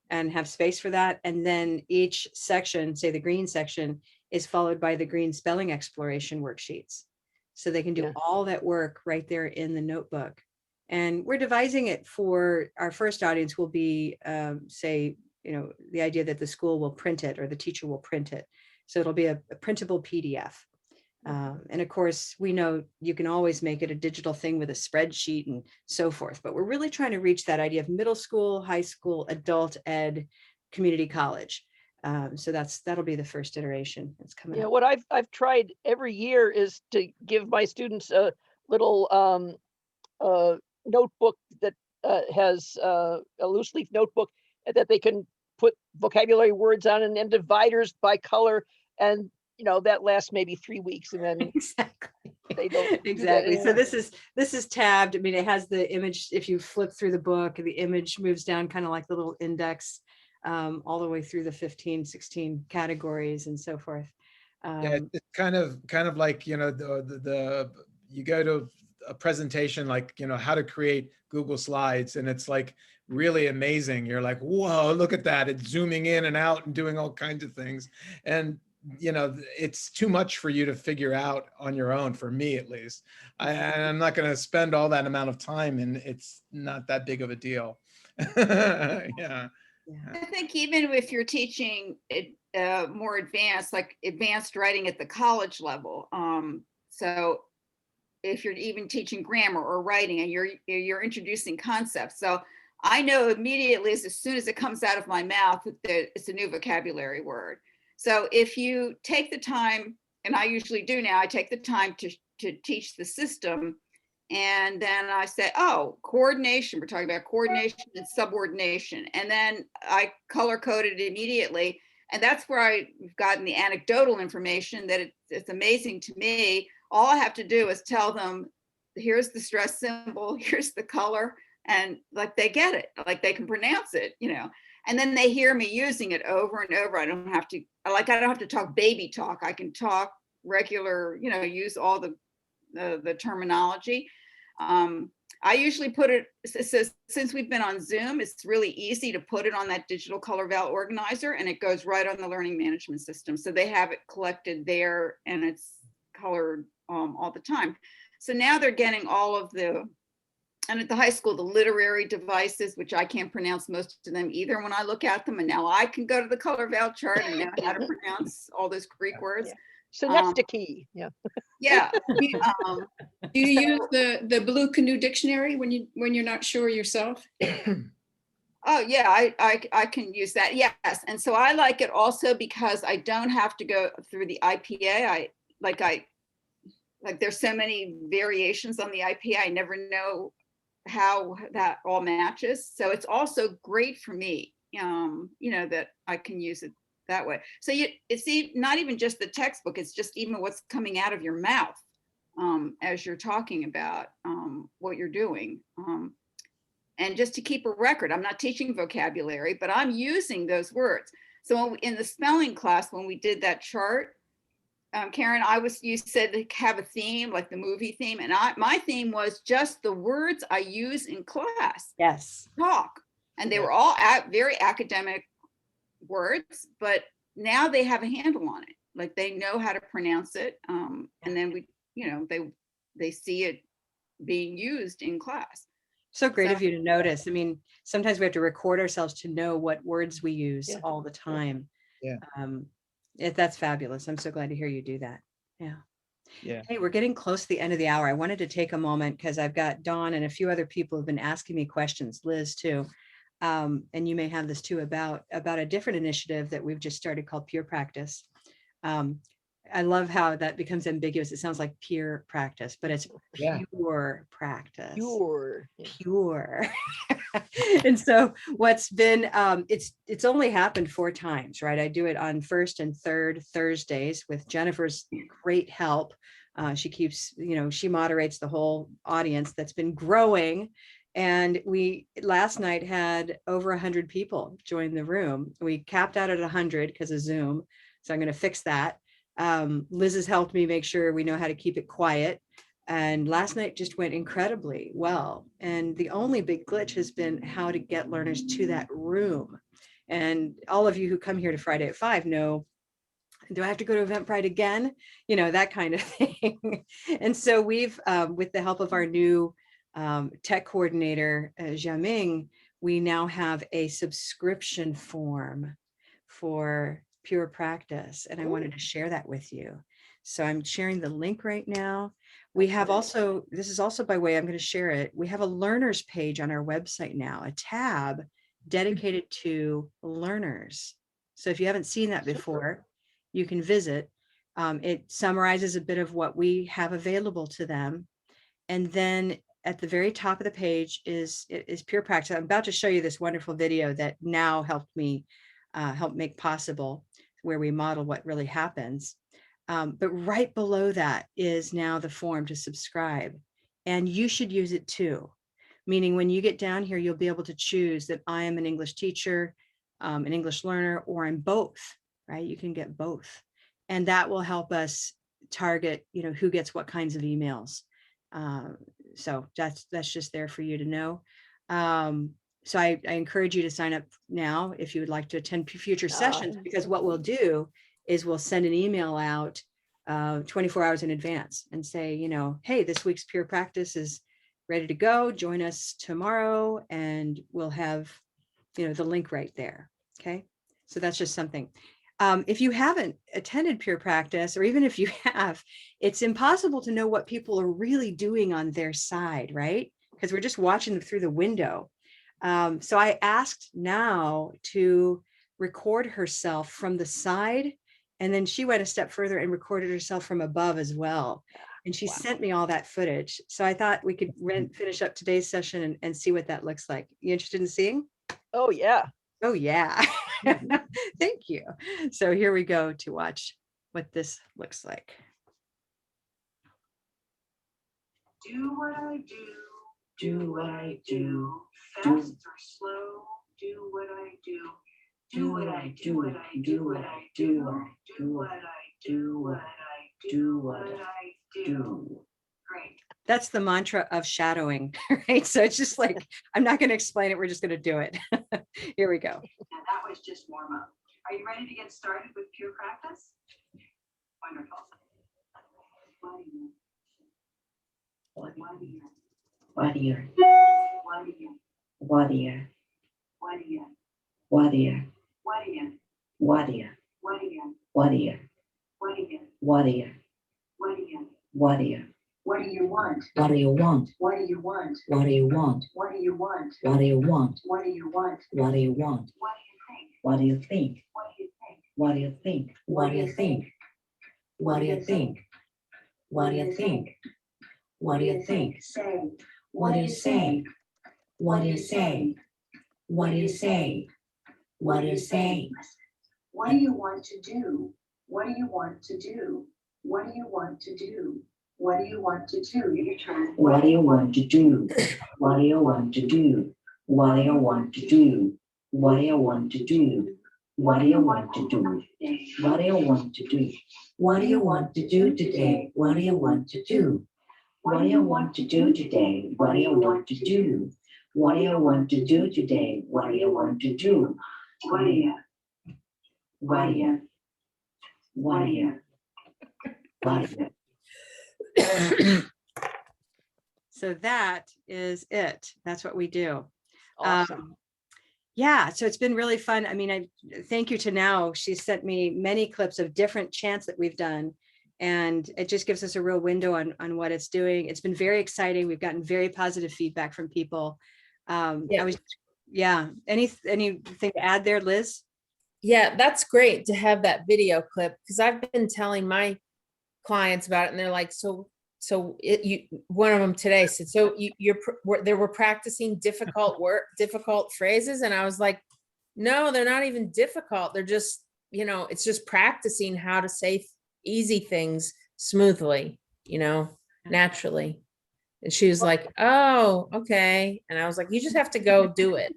and have space for that. And then each section, say the green section, is followed by the green spelling exploration worksheets. So they can do Yeah. all that work right there in the notebook. And we're devising it for our first audience will be, say, you know, the idea that the school will print it or the teacher will print it. So it'll be a printable PDF. And of course, we know you can always make it a digital thing with a spreadsheet and so forth, but we're really trying to reach that idea of middle school, high school, adult ed, community college. So that'll be the first iteration. It's coming Yeah, up. what I've tried every year is to give my students a little notebook that has a loose leaf notebook that they can put vocabulary words on, and then dividers by color, and you know that lasts maybe 3 weeks, and then Exactly. they don't do that Exactly. So anymore. this is tabbed. I mean, it has the image. If you flip through the book, the image moves down kind of like the little index, all the way through the 15, 16 categories and so forth. Yeah, it's kind of like, you know, the you go to a presentation like, you know, how to create Google Slides, and it's like really amazing. You're like, whoa, look at that. It's zooming in and out and doing all kinds of things. And, you know, it's too much for you to figure out on your own, for me at least. I'm not going to spend all that amount of time, and it's not that big of a deal. Yeah. I think even if you're teaching it more advanced, like advanced writing at the college level, so if you're even teaching grammar or writing and you're introducing concepts, so I know immediately as soon as it comes out of my mouth that it's a new vocabulary word. So if you take the time, and I usually do now, I take the time to teach the system. And then I say, oh, coordination, we're talking about coordination and subordination. And then I color coded it immediately. And that's where I've gotten the anecdotal information that it's amazing to me. All I have to do is tell them, here's the stress symbol, here's the color, and like they get it, like they can pronounce it, you know. And then they hear me using it over and over. I don't have to talk baby talk. I can talk regular, you know, use all the terminology. I usually put it, so since we've been on Zoom, it's really easy to put it on that digital color vowel organizer, and it goes right on the learning management system. So they have it collected there, and it's colored all the time. So now they're getting all of and at the high school, the literary devices, which I can't pronounce most of them either when I look at them. And now I can go to the color vowel chart and know how to pronounce all those Greek words. Synecdoche, yeah. Yeah. Do you use the Blue Canoe dictionary when you're not sure yourself? Oh yeah, I can use that. Yes. And so I like it also because I don't have to go through the IPA. Like there's so many variations on the IPA. I never know how that all matches. So it's also great for me, you know, that I can use it that way. So it's not even just the textbook, it's just even what's coming out of your mouth as you're talking about what you're doing. And just to keep a record, I'm not teaching vocabulary, but I'm using those words. So in the spelling class, when we did that chart, Karen, you said to have a theme, like the movie theme. And my theme was just the words I use in class. Yes. Talk. And they were all very academic words, but now they have a handle on it. Like they know how to pronounce it. And then they see it being used in class. So great of you to notice. I mean, sometimes we have to record ourselves to know what words we use all the time. Yeah. That's fabulous. I'm so glad to hear you do that. Yeah. Yeah. Hey, we're getting close to the end of the hour. I wanted to take a moment because I've got Dawn and a few other people have been asking me questions, Liz too. And you may have this too about a different initiative that we've just started called Peer Practice. I love how that becomes ambiguous. It sounds like peer practice, but it's Yeah. pure practice. Pure. Yeah. Pure. And so what's been, it's only happened 4 times, right? I do it on first and third Thursdays with Jennifer's great help. She keeps, she moderates the whole audience that's been growing. And we last night had over 100 people join the room. We capped out at 100 because of Zoom. So I'm going to fix that. Liz has helped me make sure we know how to keep it quiet. And last night just went incredibly well. And the only big glitch has been how to get learners to that room. And all of you who come here to Friday at 5 know, do I have to go to Eventbrite again? That kind of thing. And so we've, with the help of our new tech coordinator, Jiaming, we now have a subscription form for Pure Practice. And I wanted to share that with you. So I'm sharing the link right now. We have also, this is also by way, I'm going to share it. We have a learners page on our website now, a tab dedicated to learners. So if you haven't seen that before, you can visit. It summarizes a bit of what we have available to them. And then at the very top of the page is Pure Practice. I'm about to show you this wonderful video that now helped me help make possible, where we model what really happens. But right below that is now the form to subscribe, and you should use it too. Meaning when you get down here, you'll be able to choose that I am an English teacher, an English learner, or I'm both, right? You can get both. And that will help us target, who gets what kinds of emails. So that's just there for you to know. So I encourage you to sign up now if you would like to attend future sessions, because what we'll do is we'll send an email out 24 hours in advance and say, hey, this week's Pure Practice is ready to go. Join us tomorrow, and we'll have, the link right there. Okay. So that's just something. If you haven't attended Pure Practice, or even if you have, it's impossible to know what people are really doing on their side, right? Because we're just watching them through the window. So I asked now to record herself from the side, and then she went a step further and recorded herself from above as well. And she sent me all that footage. So I thought we could finish up today's session and see what that looks like. You interested in seeing? Oh, yeah. Oh, yeah. Thank you. So here we go to watch what this looks like. Do what I do what I do, fast or slow, do what I do what I do, what I do, what I do, what I do, what I do, what I do, what I do. Great. That's the mantra of shadowing, right? So it's just like, I'm not going to explain it. We're just going to do it. Here we go. And that was just warm up. Are you ready to get started with Pure Practice? Wonderful. Warrior. Warrior. Warrior. Warrior. Warrior. Warrior. Warrior. Warrior. Warrior. Warrior. Warrior. Warrior. What do you want? What do you want? What do you want? What do you want? What do you want? What do you want? What do you want? What do you want? What do you think? What do you think? What do you think? What do you think? What do you think? What do you think? What do you think? Say. What do you say? What do you say? What do you say? What do you say? What do you want to do? What do you want to do? What do you want to do? What do you want to do? Your turn. What do you want to do? What do you want to do? What do you want to do? What do you want to do? What do you want to do? What do you want to do? What do you want to do today? What do you want to do? What do you want to do today? What do you want to do? What do you want to do today? What do you want to do? What do you? What do you? What do you? What do you? So that is it. That's what we do. Awesome. Yeah, so it's been really fun. I mean, I thank you to Now. She sent me many clips of different chants that we've done, and it just gives us a real window on what it's doing. It's been very exciting. We've gotten very positive feedback from people. Anything to add there, Liz? Yeah, that's great to have that video clip, because I've been telling my clients about it and they're like, one of them today said, so they were practicing difficult phrases. And I was like, no, they're not even difficult. They're just, it's just practicing how to say easy things smoothly, naturally. And she was like, oh, okay. And I was like, you just have to go do it,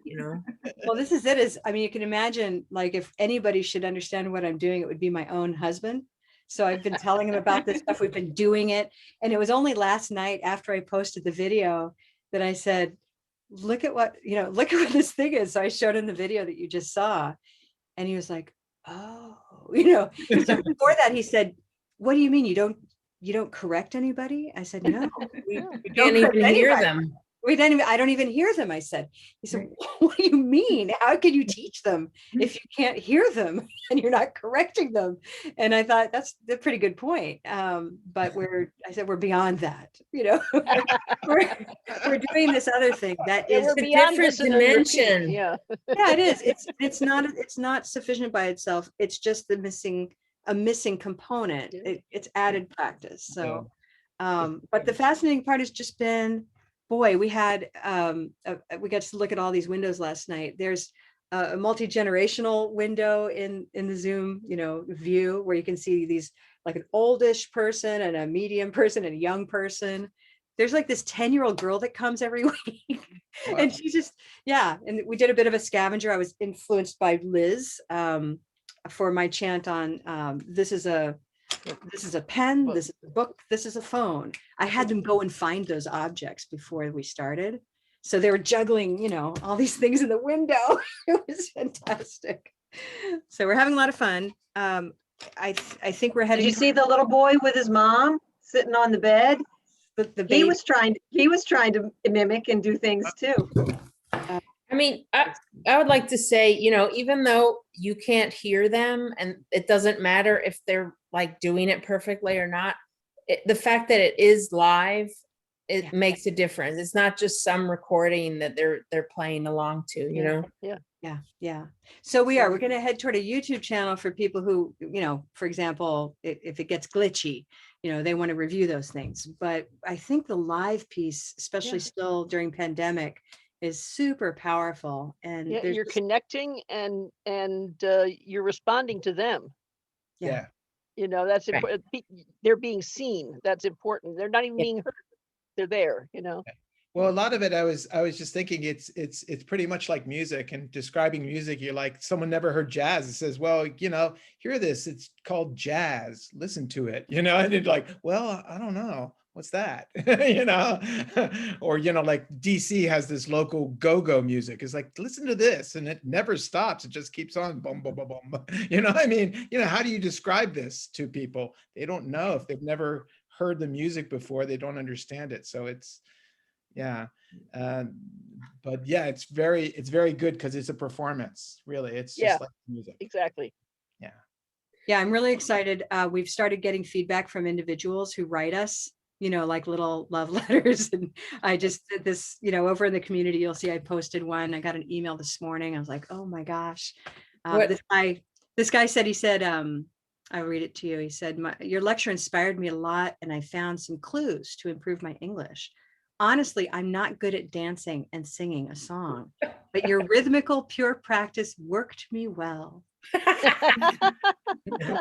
Well, this is it. I mean, you can imagine, like, if anybody should understand what I'm doing, it would be my own husband. So I've been telling him about this stuff. We've been doing it. And it was only last night after I posted the video that I said, look at what this thing is. So I showed him the video that you just saw. And he was like, oh, So before that, he said, what do you mean? You don't correct anybody? I said, no, we can't even hear them. I don't even hear them. I said, he said, what do you mean? How can you teach them if you can't hear them and you're not correcting them? And I thought that's a pretty good point. But I said, we're beyond that. We're doing this other thing that is a different dimension. Yeah, it is. It's not sufficient by itself. It's just a missing component. It's added practice. So, but the fascinating part has just been, boy, we got to look at all these windows last night. There's a multi-generational window in the Zoom, view, where you can see these, like, an oldish person and a medium person and a young person. There's like this 10-year-old girl that comes every week. Wow. And she just, and we did a bit of a scavenger. I was influenced by Liz for my chant on this is a pen, this is a book, this is a phone. I had them go and find those objects before we started. So they were juggling, all these things in the window. It was fantastic. So we're having a lot of fun. I think we're heading. Did you see the little boy with his mom sitting on the bed? He was trying to mimic and do things too. I mean, I would like to say, even though you can't hear them and it doesn't matter if they're like doing it perfectly or not, the fact that it is live, it makes a difference. It's not just some recording that they're playing along to, Yeah. So we're going to head toward a YouTube channel for people who, for example, if it gets glitchy, they want to review those things. But I think the live piece, especially still during pandemic, is super powerful. And you're connecting and you're responding to them. Yeah. That's important. They're being seen. That's important. They're not even being heard. They're there, Well, a lot of it, I was just thinking it's pretty much like music, and describing music. You're like, someone never heard jazz. It says, well, hear this. It's called jazz. Listen to it, and it's like, well, I don't know. What's that? Or, like DC has this local go-go music. It's like, listen to this. And it never stops. It just keeps on. Boom, boom, boom, boom. How do you describe this to people? They don't know. If they've never heard the music before, they don't understand it. So it's, but it's very good because it's a performance, really. It's just like music. Exactly. Yeah, I'm really excited. We've started getting feedback from individuals who write us, like little love letters. And I just did this, over in the community, you'll see I posted one. I got an email this morning. I was like, oh my gosh. This guy said, I'll read it to you. He said, your lecture inspired me a lot, and I found some clues to improve my English. Honestly, I'm not good at dancing and singing a song, but your rhythmical, pure practice worked me well.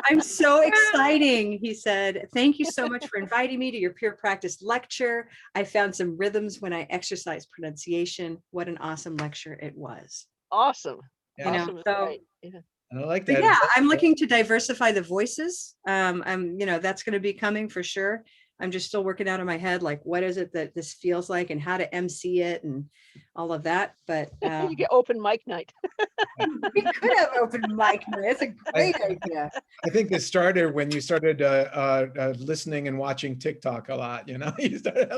I'm so exciting, he said. Thank you so much for inviting me to your pure practice lecture. I found some rhythms when I exercised pronunciation. What an awesome lecture it was. Awesome. Awesome. Right. I like that. Yeah, I'm looking to diversify the voices. That's going to be coming for sure. I'm just still working out in my head, like, what is it that this feels like and how to MC it and all of that. But you get open mic night. We could have open mic night. That's a great idea. I think this started when you started listening and watching TikTok a lot. You started.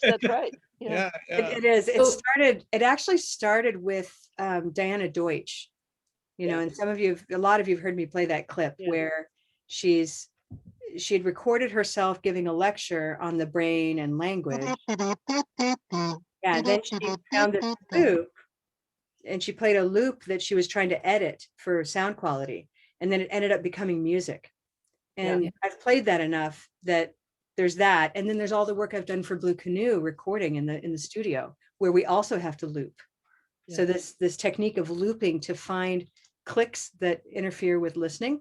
That's right. Yeah. It is. It actually started with Diana Deutsch. And a lot of you have heard me play that clip where she had recorded herself giving a lecture on the brain and language. Yeah, then she found this loop and she played a loop that she was trying to edit for sound quality. And then it ended up becoming music. And I've played that enough that there's that. And then there's all the work I've done for Blue Canoe recording in the studio, where we also have to loop. So this technique of looping to find clicks that interfere with listening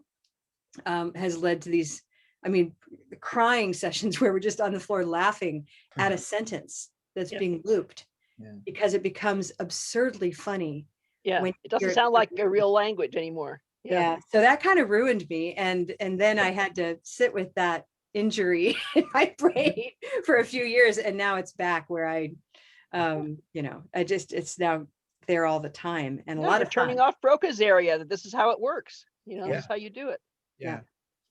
has led to these, I mean, crying sessions where we're just on the floor laughing at a sentence that's being looped because it becomes absurdly funny. Yeah, when it doesn't you're- sound like a real language anymore. Yeah, so that kind of ruined me. And then I had to sit with that injury in my brain for a few years. And now it's back where I, you know, it's now there all the time. And a No, lot you're of turning fun. off Broca's area, that this is how it works. You know, Yeah. this is how you do it. Yeah.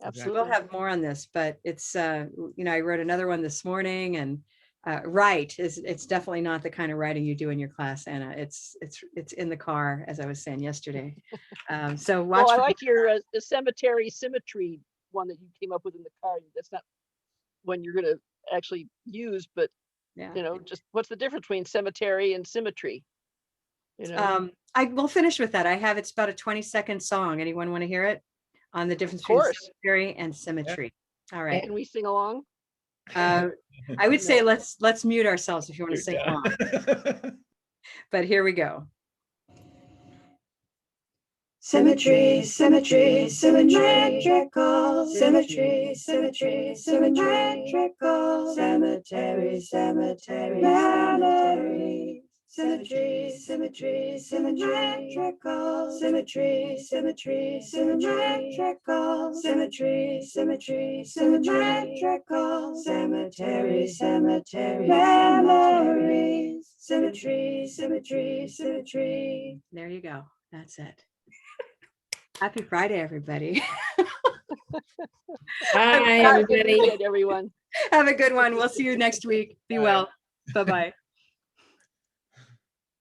Absolutely. We'll have more on this, but it's, you know, I wrote another one this morning, and it's definitely not the kind of writing you do in your class, Anna. It's in the car, as I was saying yesterday. So watch. Well, I for- like your the cemetery symmetry one that you came up with in the car. That's not one you're going to actually use, but Yeah. you know, just what's the difference between cemetery and symmetry? You know, I will finish with that. It's about a 20-second song. Anyone want to hear it? On the difference Of between course. cemetery and symmetry. All right. can we sing along? I would say let's mute ourselves if you want to sing along. But here we go. Symmetry, symmetry, symmetrical, symmetry, symmetry, symmetrical, cemetery, cemetery, cemetery, symmetry, symmetry, symmetrical, symmetry, symmetry, symmetrical, symmetry, symmetry, symmetrical, cemetery, cemetery, memories, symmetry, symmetry, symmetry. There you go. That's it. Happy Friday, everybody. Bye, Have a good everybody. weekend, everyone. Have a good one. We'll see you next week. Be Bye. well. Bye-bye.